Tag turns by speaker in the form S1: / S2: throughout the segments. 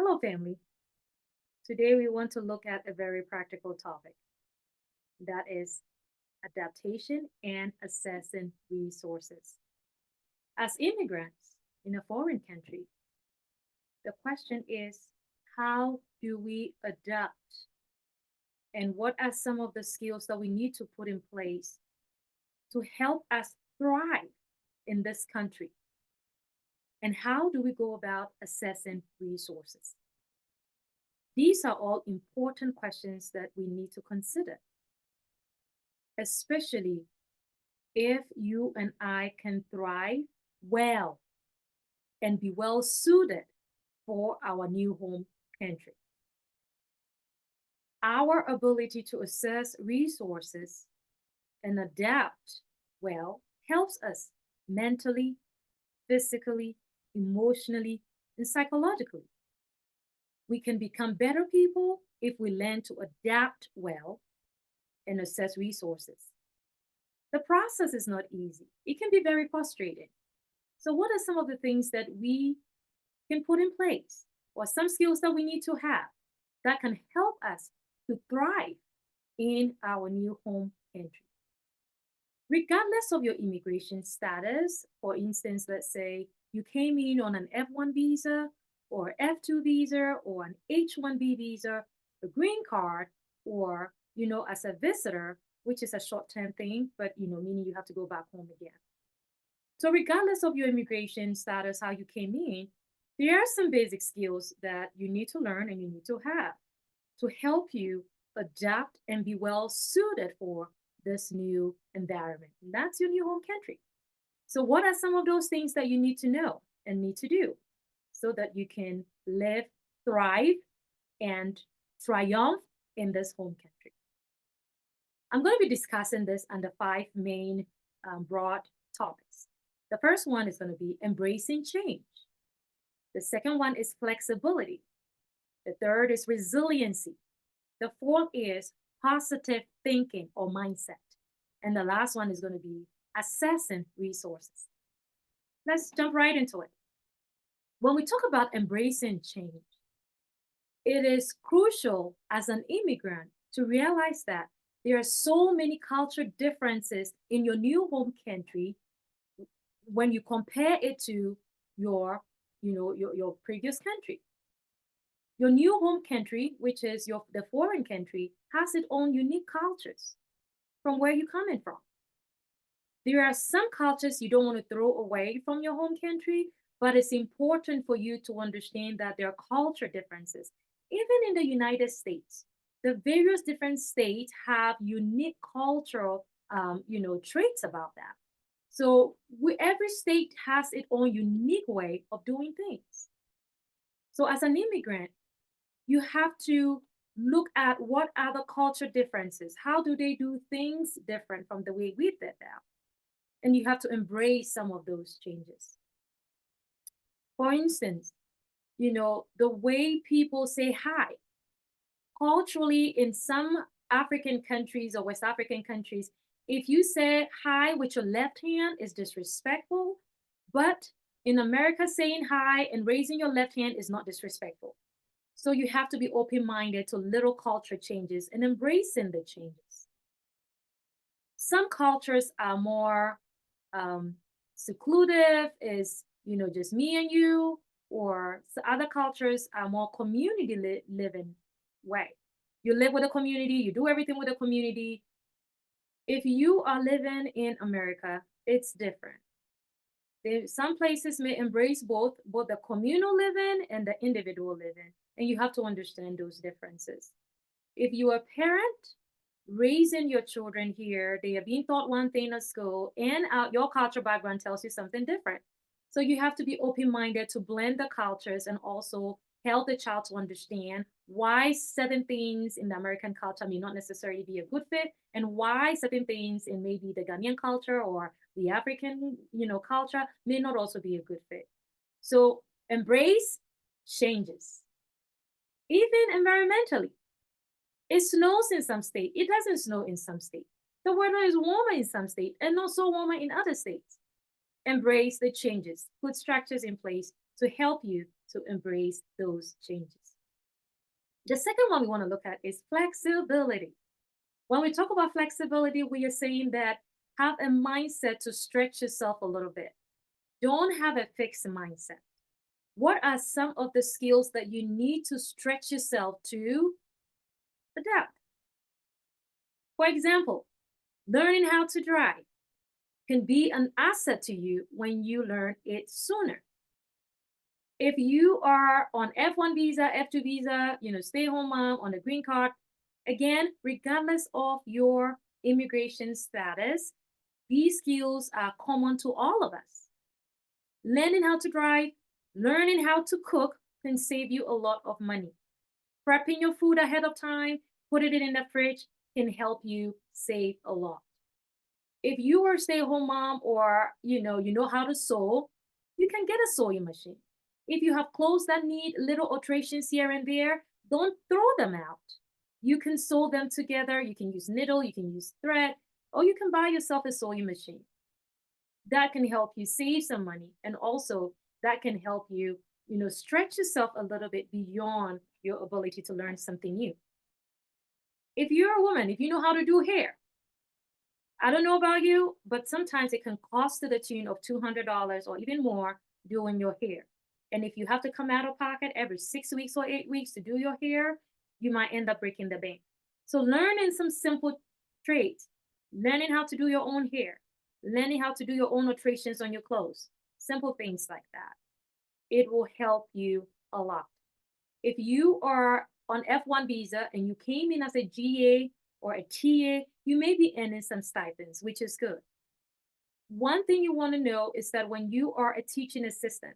S1: Hello, family. Today we want to look at a very practical topic that is adaptation and assessing resources. As immigrants in a foreign country, the question is how do we adapt and what are some of the skills that we need to put in place to help us thrive in this country? And how do we go about assessing resources? These are all important questions that we need to consider, especially if you and I can thrive well and be well suited for our new home country. Our ability to assess resources and adapt well helps us mentally, physically, emotionally, and psychologically. We can become better people if we learn to adapt well and assess resources. The process is not easy. It can be very frustrating. So, what are some of the things that we can put in place, or some skills that we need to have that can help us to thrive in our new home country? Regardless of your immigration status, for instance, let's say you came in on an F1 visa or F2 visa or an H1B visa, a green card, or as a visitor, which is a short-term thing, but meaning you have to go back home again. So regardless of your immigration status, how you came in, there are some basic skills that you need to learn and you need to have to help you adapt and be well suited for this new environment. And that's your new home country. So what are some of those things that you need to know and need to do so that you can live, thrive, and triumph in this home country? I'm going to be discussing this under five main broad topics. The first one is going to be embracing change. The second one is flexibility. The third is resiliency. The fourth is positive thinking or mindset. And the last one is going to be assessing resources. Let's jump right into it. When we talk about embracing change, it is crucial as an immigrant to realize that there are so many cultural differences in your new home country when you compare it to your previous country. Your new home country, which is the foreign country, has its own unique cultures from where you're coming from. There are some cultures you don't want to throw away from your home country, but it's important for you to understand that there are culture differences. Even in the United States, the various different states have unique cultural, traits about that. So every state has its own unique way of doing things. So as an immigrant, you have to look at what are the culture differences. How do they do things different from the way we did that? And you have to embrace some of those changes. For instance, the way people say hi. Culturally, in some African countries or West African countries, if you say hi with your left hand is disrespectful, but in America, saying hi and raising your left hand is not disrespectful. So you have to be open-minded to little culture changes and embracing the changes. Some cultures are more secluded, is just me and you, or other cultures are more community living way. You live with a community, you do everything with a community. If you are living in America, it's different. Some places may embrace both the communal living and the individual living, and you have to understand those differences. If you are a parent raising your children here, they are being taught one thing at school, and your cultural background tells you something different. So you have to be open-minded to blend the cultures and also help the child to understand why certain things in the American culture may not necessarily be a good fit, and why certain things in maybe the Ghanaian culture or the African, culture may not also be a good fit. So embrace changes. Even environmentally, it snows in some states. It doesn't snow in some states. The weather is warmer in some states and not so warmer in other states. Embrace the changes. Put structures in place to help you to embrace those changes. The second one we want to look at is flexibility. When we talk about flexibility, we are saying that have a mindset to stretch yourself a little bit. Don't have a fixed mindset. What are some of the skills that you need to stretch yourself to adapt? For example, learning how to drive can be an asset to you when you learn it sooner. If you are on F1 visa, F2 visa, stay home mom on a green card, again, regardless of your immigration status, these skills are common to all of us. Learning how to drive, learning how to cook can save you a lot of money. Prepping your food ahead of time, putting it in the fridge can help you save a lot. If you are a stay-at-home mom or you know how to sew, you can get a sewing machine. If you have clothes that need little alterations here and there, don't throw them out. You can sew them together. You can use needle, you can use thread, or you can buy yourself a sewing machine. That can help you save some money, and also that can help you, stretch yourself a little bit beyond your ability to learn something new. If you're a woman, if you know how to do hair, I don't know about you, but sometimes it can cost to the tune of $200 or even more doing your hair. And if you have to come out of pocket every 6 weeks or 8 weeks to do your hair, you might end up breaking the bank. So, learning some simple trades, learning how to do your own hair, learning how to do your own alterations on your clothes, simple things like that, it will help you a lot. If you are on F1 visa and you came in as a GA or a TA, you may be earning some stipends, which is good. One thing you want to know is that when you are a teaching assistant,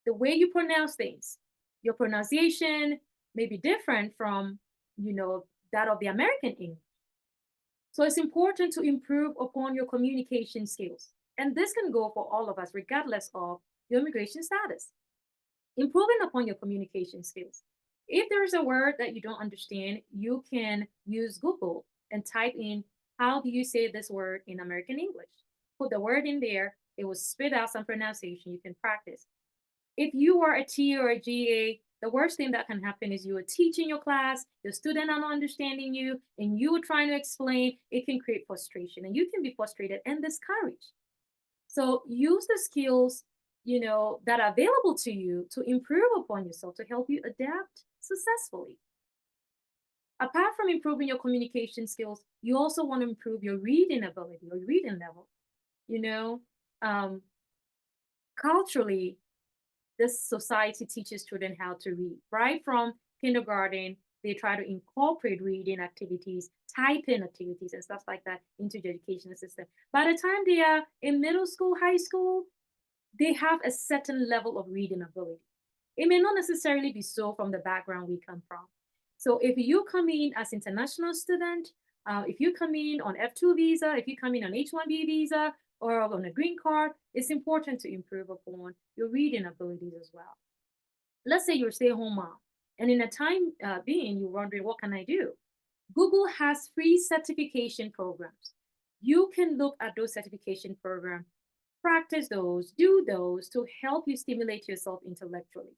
S1: the way you pronounce things, your pronunciation may be different from, that of the American English. So it's important to improve upon your communication skills. And this can go for all of us, regardless of your immigration status. Improving upon your communication skills. If there's a word that you don't understand, you can use Google and type in, how do you say this word in American English? Put the word in there, it will spit out some pronunciation, you can practice. If you are a T or a GA, the worst thing that can happen is you are teaching your class, your student are not understanding you, and you are trying to explain, it can create frustration, and you can be frustrated and discouraged. So use the skills, that are available to you to improve upon yourself, to help you adapt successfully. Apart from improving your communication skills, you also want to improve your reading ability or reading level. You know, um, Culturally, this society teaches children how to read. Right from kindergarten, they try to incorporate reading activities, typing activities, and stuff like that into the education system. By the time they are in middle school, high school, they have a certain level of reading ability. It may not necessarily be so from the background we come from. So if you come in as international student, if you come in on F2 visa, if you come in on H1B visa, or on a green card, it's important to improve upon your reading abilities as well. Let's say you're a stay-at-home mom, and in a time being, you're wondering, what can I do? Google has free certification programs. You can look at those certification programs, practice those, do those to help you stimulate yourself intellectually.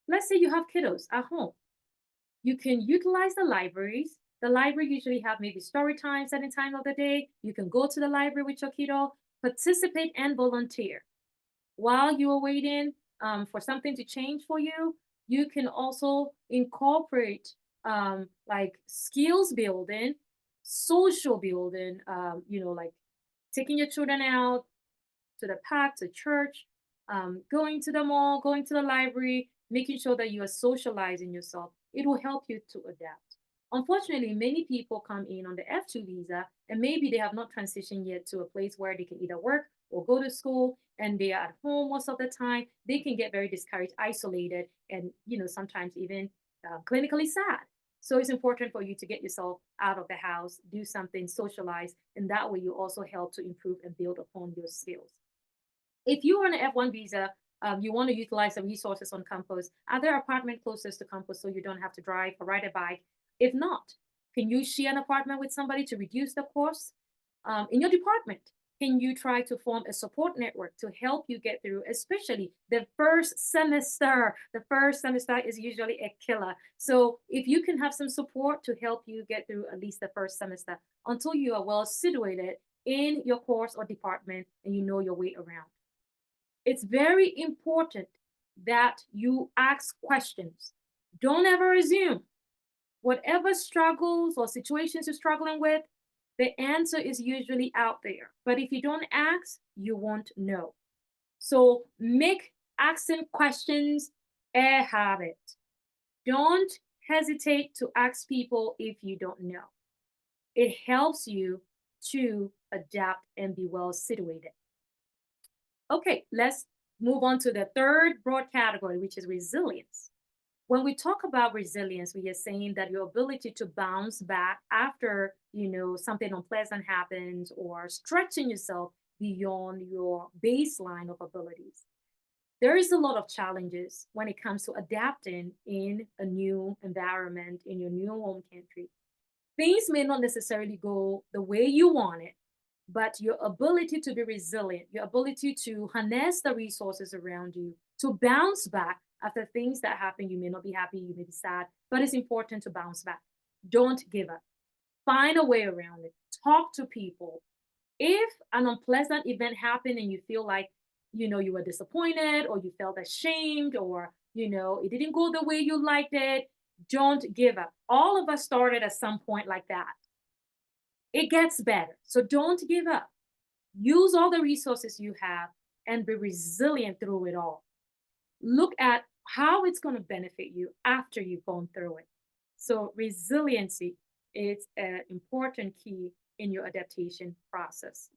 S1: Let's say you have kiddos at home. You can utilize the libraries. The library usually have maybe story times at any time of the day. You can go to the library with your kiddo, participate and volunteer. While you are waiting for something to change for you, you can also incorporate like skills building, social building, like taking your children out to the park, to church, going to the mall, going to the library, making sure that you are socializing yourself. It will help you to adapt. Unfortunately, many people come in on the F2 visa and maybe they have not transitioned yet to a place where they can either work or go to school and they are at home most of the time. They can get very discouraged, isolated, and sometimes even clinically sad. So it's important for you to get yourself out of the house, do something, socialize, and that way you also help to improve and build upon your skills. If you're on an F1 visa, you want to utilize the resources on campus. Are there apartments closest to campus so you don't have to drive or ride a bike? If not, can you share an apartment with somebody to reduce the cost in your department? can you try to form a support network to help you get through, especially the first semester? The first semester is usually a killer. So if you can have some support to help you get through at least the first semester until you are well situated in your course or department and you know your way around. It's very important that you ask questions. Don't ever assume. Whatever struggles or situations you're struggling with, the answer is usually out there. But if you don't ask, you won't know. So make asking questions a habit. Don't hesitate to ask people if you don't know. It helps you to adapt and be well situated. Okay, let's move on to the third broad category, which is resilience. When we talk about resilience, we are saying that your ability to bounce back after, something unpleasant happens or stretching yourself beyond your baseline of abilities. There is a lot of challenges when it comes to adapting in a new environment, in your new home country. Things may not necessarily go the way you want it, but your ability to be resilient, your ability to harness the resources around you, to bounce back after things that happen, you may not be happy, you may be sad, but it's important to bounce back. Don't give up. Find a way around it. Talk to people. If an unpleasant event happened and you feel like, you were disappointed or you felt ashamed or, it didn't go the way you liked it, don't give up. All of us started at some point like that. It gets better. So don't give up. Use all the resources you have and be resilient through it all. Look at how it's going to benefit you after you've gone through it. So, resiliency is an important key in your adaptation process.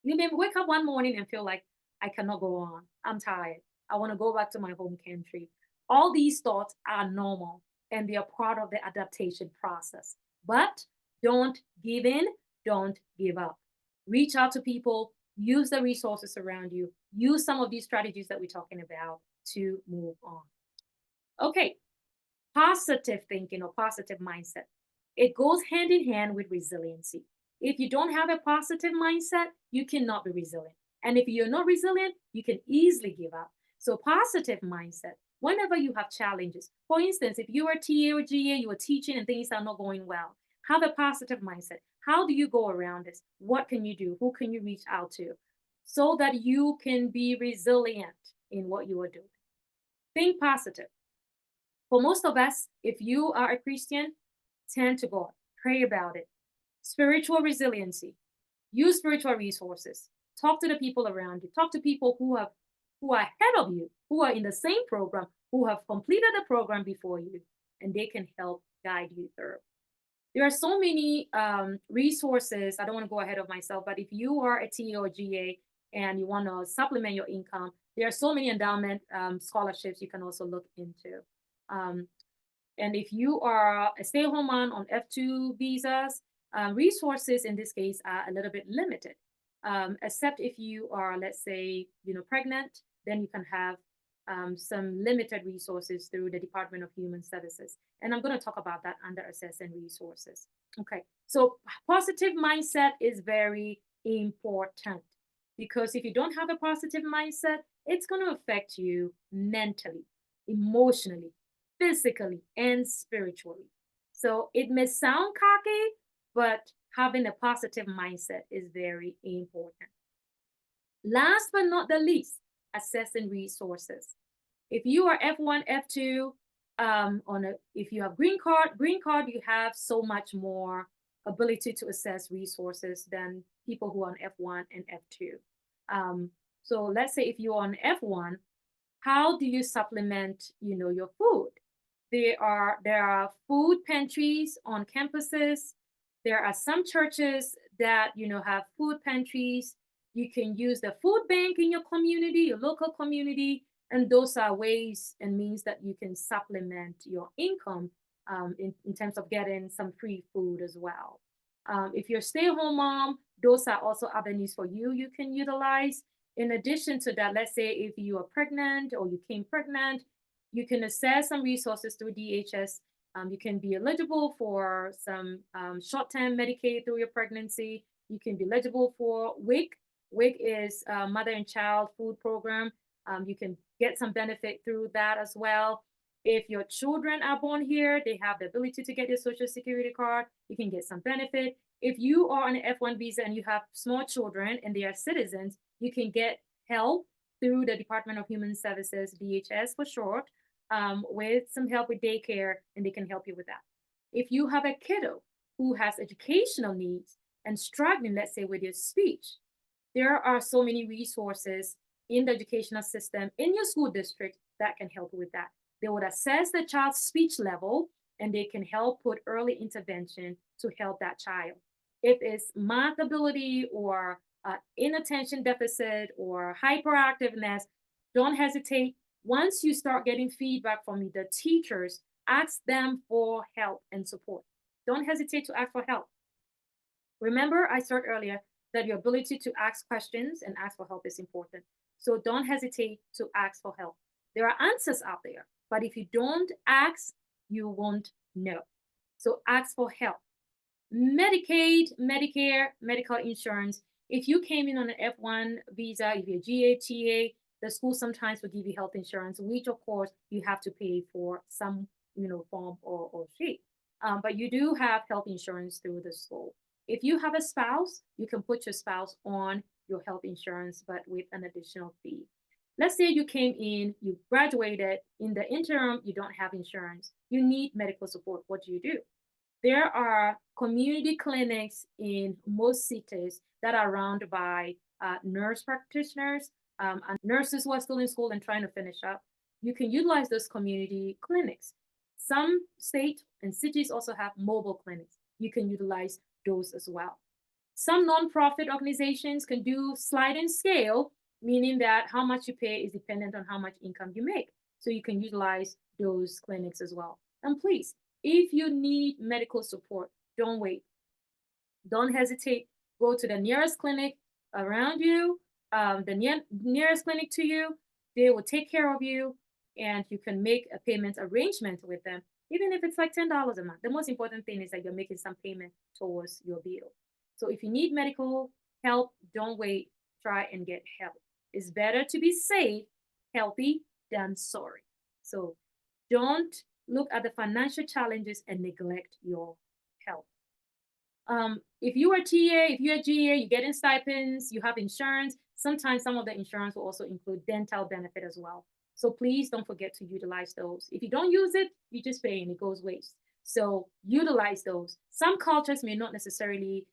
S1: You may wake up one morning and feel like, I cannot go on. I'm tired. I want to go back to my home country. All these thoughts are normal and they are part of the adaptation process. But don't give in, don't give up. Reach out to people, use the resources around you, use some of these strategies that we're talking about to move on. Okay, positive thinking or positive mindset. It goes hand in hand with resiliency. If you don't have a positive mindset, you cannot be resilient. And if you're not resilient, you can easily give up. So, positive mindset, whenever you have challenges, for instance, if you are TA or GA, you are teaching and things are not going well, have a positive mindset. How do you go around this? What can you do? Who can you reach out to? So that you can be resilient in what you are doing. Think positive. For most of us, if you are a Christian, turn to God, pray about it. Spiritual resiliency, use spiritual resources. Talk to the people around you. Talk to people who are ahead of you, who are in the same program, who have completed the program before you, and they can help guide you through. There are so many resources. I don't want to go ahead of myself, but if you are a TA or GA and you want to supplement your income, there are so many endowment scholarships you can also look into. Um, and if you are a stay-at-home mom on F2 visas, resources in this case are a little bit limited. Except if you are, let's say, pregnant, then you can have some limited resources through the Department of Human Services. And I'm going to talk about that under assessing resources. Okay, so positive mindset is very important because if you don't have a positive mindset, it's going to affect you mentally, emotionally, physically, and spiritually. So it may sound cocky, but having a positive mindset is very important. Last but not the least, assessing resources. If you are F1, F2, if you have green card, you have so much more ability to assess resources than people who are on F1 and F2. So let's say if you're on F1, how do you supplement, your food? There are food pantries on campuses. There are some churches that have food pantries. You can use the food bank in your community, your local community, and those are ways and means that you can supplement your income in terms of getting some free food as well. If you're a stay-at-home mom, those are also avenues for you can utilize. In addition to that, let's say if you are pregnant or you came pregnant, you can access some resources through DHS. You can be eligible for some short-term Medicaid through your pregnancy. You can be eligible for WIC. WIC is Mother and Child Food Program. You can get some benefit through that as well. If your children are born here, they have the ability to get your Social Security card. You can get some benefit. If you are on an F1 visa and you have small children and they are citizens, you can get help through the Department of Human Services, DHS for short, with some help with daycare, and they can help you with that. If you have a kiddo who has educational needs and struggling, let's say, with your speech, there are so many resources in the educational system in your school district that can help you with that. They would assess the child's speech level and they can help put early intervention to help that child. If it's math ability or inattention deficit or hyperactiveness, don't hesitate. Once you start getting feedback from the teachers, ask them for help and support. Don't hesitate to ask for help. Remember, I said earlier that your ability to ask questions and ask for help is important. So don't hesitate to ask for help. There are answers out there, but if you don't ask, you won't know. So ask for help. Medicaid, Medicare, medical insurance. If you came in on an F1 visa, if you're GATA, the school sometimes will give you health insurance, which of course you have to pay for some, form or shape. But you do have health insurance through the school. If you have a spouse, you can put your spouse on your health insurance, but with an additional fee. Let's say you came in, you graduated, in the interim, you don't have insurance, you need medical support. What do? There are community clinics in most cities that are run by nurse practitioners and nurses who are still in school and trying to finish up. You can utilize those community clinics. Some states and cities also have mobile clinics. You can utilize those as well. Some nonprofit organizations can do sliding scale, meaning that how much you pay is dependent on how much income you make. So you can utilize those clinics as well. And please, if you need medical support, don't wait. Don't hesitate. Go to the nearest clinic around you, nearest clinic to you. They will take care of you, and you can make a payment arrangement with them, even if it's like $10 a month. The most important thing is that you're making some payment towards your bill. So if you need medical help, don't wait. Try and get help. It's better to be safe, healthy, than sorry. So don't look at the financial challenges and neglect your health. If you are TA, if you're GA, you're getting stipends, you have insurance. Sometimes some of the insurance will also include dental benefit as well. So please don't forget to utilize those. If you don't use it, you just pay and it goes waste. So utilize those. Some cultures may not necessarily,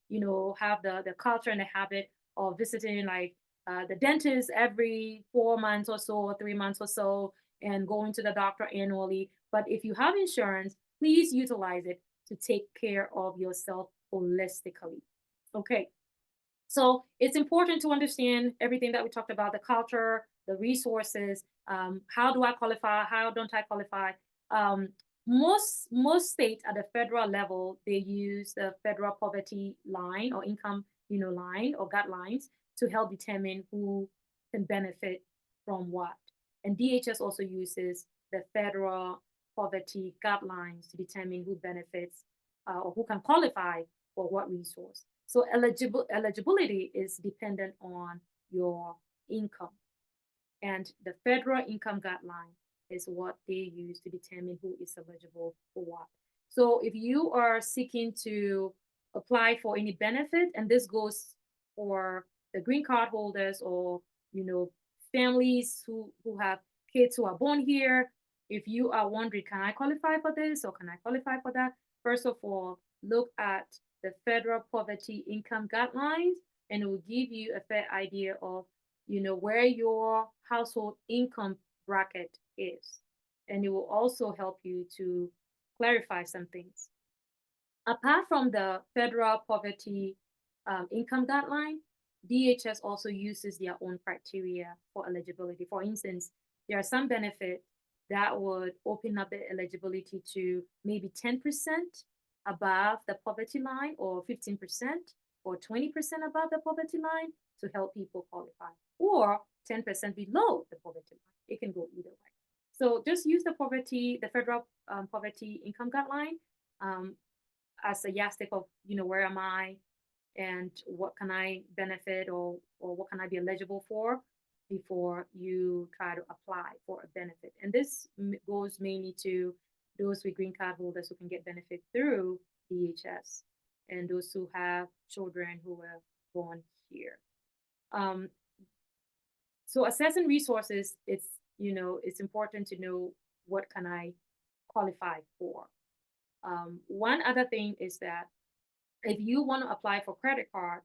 S1: have the culture and the habit of visiting like the dentist every 4 months or so, or 3 months or so, and going to the doctor annually. But if you have insurance, please utilize it to take care of yourself holistically. Okay. So it's important to understand everything that we talked about, the culture, the resources. How do I qualify? How don't I qualify? Most states at the federal level, they use the federal poverty line or income, line or guidelines to help determine who can benefit from what. And DHS also uses the federal poverty guidelines to determine who benefits or who can qualify for what resource. So eligibility is dependent on your income. And the federal income guideline is what they use to determine who is eligible for what. So if you are seeking to apply for any benefit, and this goes for the green card holders or, families who have kids who are born here, if you are wondering, can I qualify for this or can I qualify for that? First of all, look at the federal poverty income guidelines, and it will give you a fair idea of, where your household income bracket is. And it will also help you to clarify some things. Apart from the federal poverty income guideline, DHS also uses their own criteria for eligibility. For instance, there are some benefits that would open up the eligibility to maybe 10% above the poverty line, or 15% or 20% above the poverty line to help people qualify, or 10% below the poverty line. It can go either way. So just use the federal poverty income guideline as a yardstick of, where am I? and what can I benefit, or what can I be eligible for before you try to apply for a benefit. And this goes mainly to those with green card holders who can get benefit through DHS, and those who have children who were born here. Um, so assessing resources, it's important to know what can I qualify for. One other thing is that if you want to apply for credit card,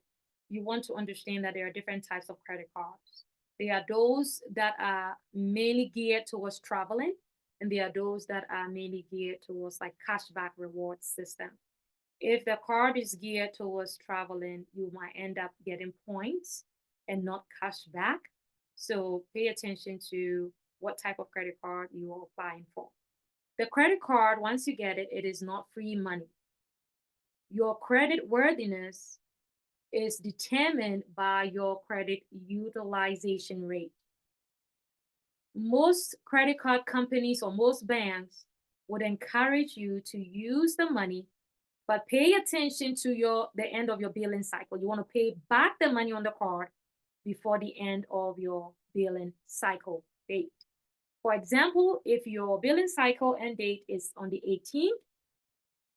S1: you want to understand that there are different types of credit cards. There are those that are mainly geared towards traveling, and there are those that are mainly geared towards like cashback reward system. If the card is geared towards traveling, you might end up getting points and not cash back. So pay attention to what type of credit card you are applying for. The credit card, once you get it, it is not free money. Your credit worthiness is determined by your credit utilization rate. Most credit card companies or most banks would encourage you to use the money, but pay attention to the end of your billing cycle. You want to pay back the money on the card before the end of your billing cycle date. For example, if your billing cycle end date is on the 18th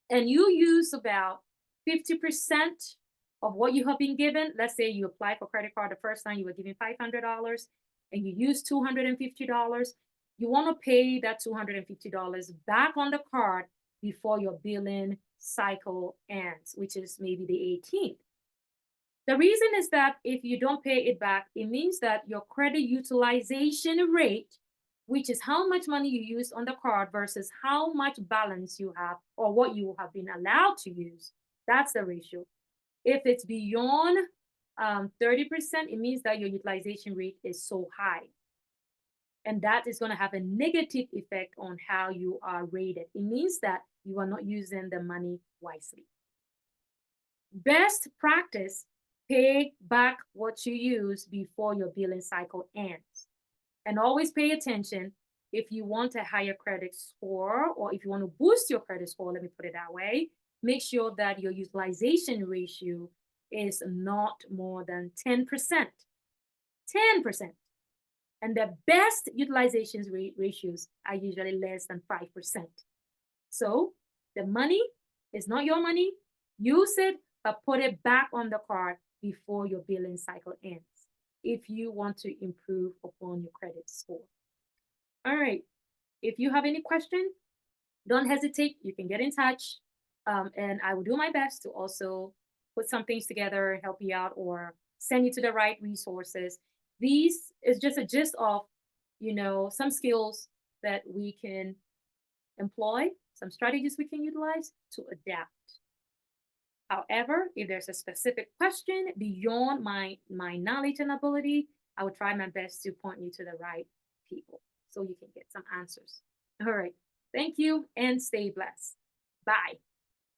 S1: and you use about 50% of what you have been given, let's say you apply for credit card the first time, you were given $500 and you use $250, you want to pay that $250 back on the card before your billing cycle ends, which is maybe the 18th. The reason is that if you don't pay it back, it means that your credit utilization rate, which is how much money you use on the card versus how much balance you have or what you have been allowed to use, that's the ratio. If it's beyond 30%, it means that your utilization rate is so high. And that is going to have a negative effect on how you are rated. It means that you are not using the money wisely. Best practice, pay back what you use before your billing cycle ends. And always pay attention if you want a higher credit score or if you want to boost your credit score, let me put it that way, make sure that your utilization ratio is not more than 10%. 10%. And the best utilization ratios are usually less than 5%. So the money is not your money. Use it, but put it back on the card before your billing cycle ends if you want to improve upon your credit score. All right. If you have any question, don't hesitate. You can get in touch. And I will do my best to also put some things together, help you out, or send you to the right resources. These is just a gist of, some skills that we can employ, some strategies we can utilize to adapt. However, if there's a specific question beyond my knowledge and ability, I will try my best to point you to the right people so you can get some answers. All right. Thank you and stay blessed. Bye.